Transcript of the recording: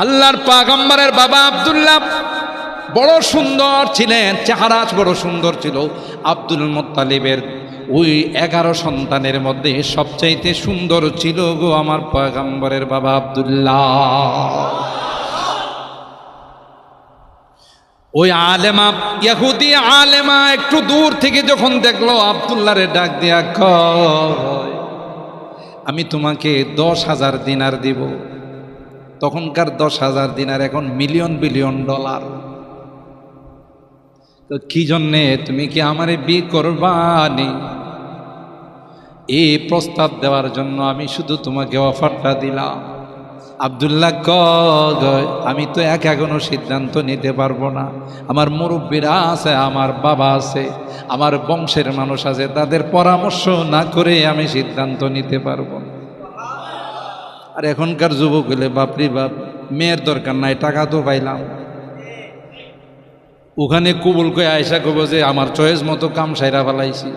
আল্লাহর পয়গম্বরের বাবা আব্দুল্লাহ বড় সুন্দর ছিলেন, চেহারা বড় সুন্দর ছিল। আব্দুল মুত্তালিবের ওই 11 সন্তানের মধ্যে সবচাইতে সুন্দর ছিল গো আমার পয়গম্বরের বাবা আব্দুল্লাহ। ওই আলেমা, ইহুদি আলেমা একটু দূর থেকে যখন দেখলো আব্দুল্লাহরে ডাক দিয়া কয়, আমি তোমাকে 10,000 দিনার দিব। তখনকার 10,000 দিনার এখন মিলিয়ন বিলিয়ন ডলার। তো কি জন্যে, তুমি কি আমারে বিয়ে করবানি? এই প্রস্তাব দেওয়ার জন্য আমি শুধু তোমাকে অফারটা দিলাম। আব্দুল্লাহ কয়, আমি তো একা কোনো সিদ্ধান্ত নিতে পারবো না, আমার মুরব্বীরা আছে, আমার বাবা আছে, আমার বংশের মানুষ আছে, তাদের পরামর্শ না করে আমি সিদ্ধান্ত নিতে পারবো না। আর এখনকার যুবক হলে বাপরি বাপ, মেয়ের দরকার নাই, টাকা তো পাইলাম। ওখানে কবুল করে আয়সা কব যে আমার চয়েস মতো কাম সাইরা ফেলাইছি।